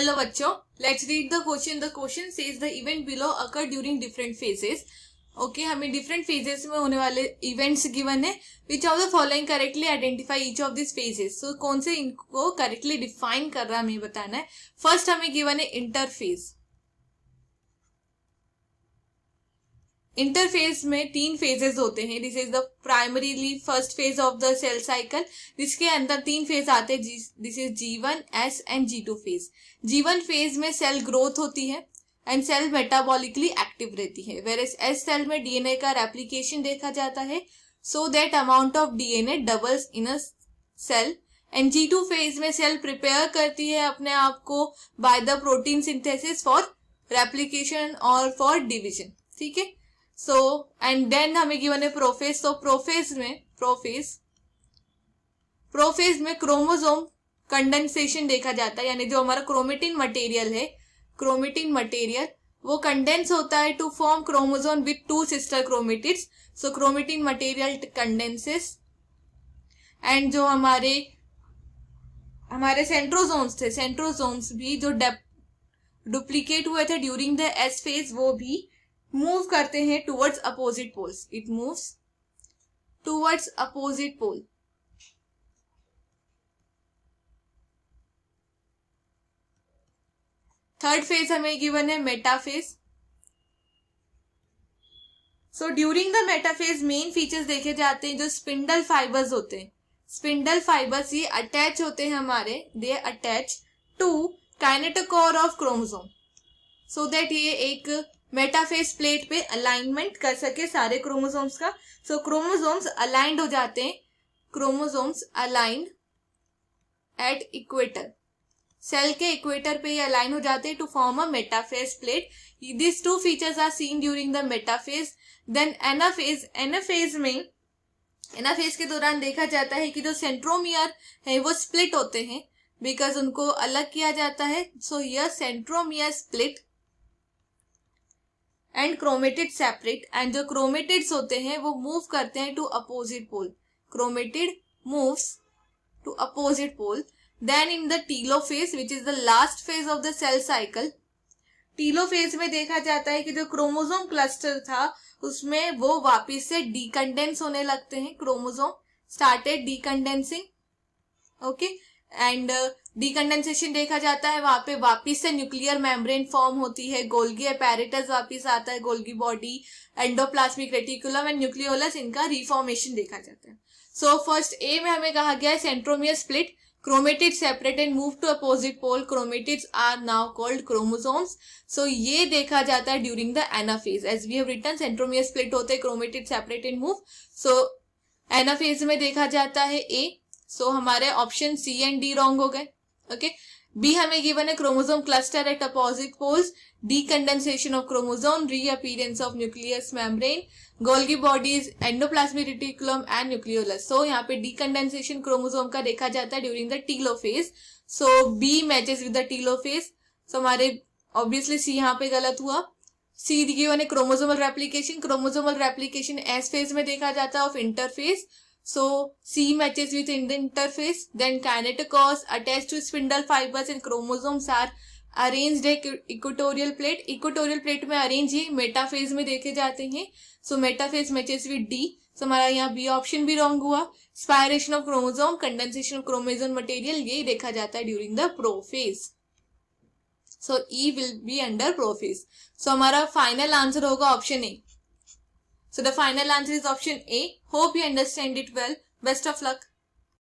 चलो बच्चों, let's read the question. The question says the event below occur during different phases. Okay, हमें different phases में होने वाले इवेंट्स गिवन है. Which of the following correctly identify each of this phases. So कौन से इनको करेक्टली डिफाइन कर रहा है हमें बताना है. फर्स्ट हमें गिवन है इंटरफेज. इंटरफेज में 3 फेजेस होते हैं. This is the primarily first phase of the cell cycle. जिसके अंदर 3 फेज आते हैं. This is G1, S and G2 phase. G1 phase में सेल ग्रोथ होती है एंड सेल मेटाबॉलिकली एक्टिव रहती है. वेयरएज S सेल में डीएनए का रेप्लिकेशन देखा जाता है, so that amount of DNA doubles in a cell. And G2 phase में सेल प्रिपेयर करती है अपने आप को by the protein synthesis for replication और फॉर डिविजन. ठीक है. सो एंड देन हमें गिवन है प्रोफेज. तो प्रोफेज में क्रोमोसोम कंडेंसेशन देखा जाता है, यानी जो हमारा क्रोमेटिन मटेरियल वो कंडेंस होता है to form chromosome with 2 sister chromatids. So chromatin material condenses. And जो हमारे सेंट्रोसोम्स भी जो डुप्लीकेट हुए थे ड्यूरिंग द एस फेज, वो भी मूव करते हैं towards opposite poles. It moves towards opposite pole. Third phase हमें गिवन है metaphase. So during the metaphase main features देखे जाते हैं. जो स्पिंडल फाइबर्स होते हैं, स्पिंडल फाइबर्स ये अटैच होते हैं हमारे, they attach to kinetochore of chromosome, so that ये एक मेटाफेज प्लेट पे अलाइनमेंट कर सके सारे क्रोमोसोम्स का. सो क्रोमोसोम्स अलाइंड हो जाते हैं. Chromosomes aligned at equator, cell के इक्वेटर पे ये अलाइन हो जाते हैं to form a metaphase plate. This 2 features are seen during the metaphase. Then anaphase के दौरान देखा जाता है कि जो सेंट्रोमियर है वो स्प्लिट होते हैं, बिकॉज उनको अलग किया जाता है. So here centromere split and chromatid separate. And जो क्रोमेटिड्स होते हैं वो मूव करते हैं to opposite pole. Chromatid moves to opposite pole. Then in the telophase which is the last phase of the cell cycle, telophase में देखा जाता है कि जो क्रोमोसोम क्लस्टर था उसमें वो वापिस से डीकंडेंस होने लगते हैं. Chromosome started decondensing. Okay, and decondensation देखा जाता है. वहां पे वापिस से न्यूक्लियर मेम्ब्रेन फॉर्म होती है. गोल्गी एपैरेटस वापिस आता है, Golgi body, endoplasmic reticulum and nucleolus, इनका रिफॉर्मेशन देखा जाता है. सो फर्स्ट ए में हमें कहा गया है centromere split, chromatids separate and move to opposite pole. Chromatids are now called chromosomes. So ये देखा जाता है during the anaphase. As we have written, centromere split होते हैं, chromatids separate and move. So anaphase में देखा जाता है A. So हमारे option C and D wrong हो गए. Okay. B हमें given है chromosome cluster at opposite poles, decondensation of chromosome, reappearance of nucleus membrane, Golgi bodies, endoplasmic reticulum and nucleolus. So यहाँ पे decondensation chromosome का देखा जाता है during the telophase. So B matches with the telophase. So हमारे obviously C यहाँ पे गलत हुआ. C given है chromosomal replication. Chromosomal replication S phase में देखा जाता है of interphase. So C matches with in the interphase. Then kinetochores attached to spindle fibers and chromosomes are arranged equatorial plate. Equatorial plate में arrange ही metaphase में देखे जाते हैं. So metaphase matches with D. So हमारा यहाँ B option भी wrong हुआ. Spiration of chromosome, condensation of chromosome material, यही देखा जाता है during the prophase. So E will be under prophase. So हमारा फाइनल आंसर होगा option A. So the final answer is option A. Hope you understand it well. Best of luck.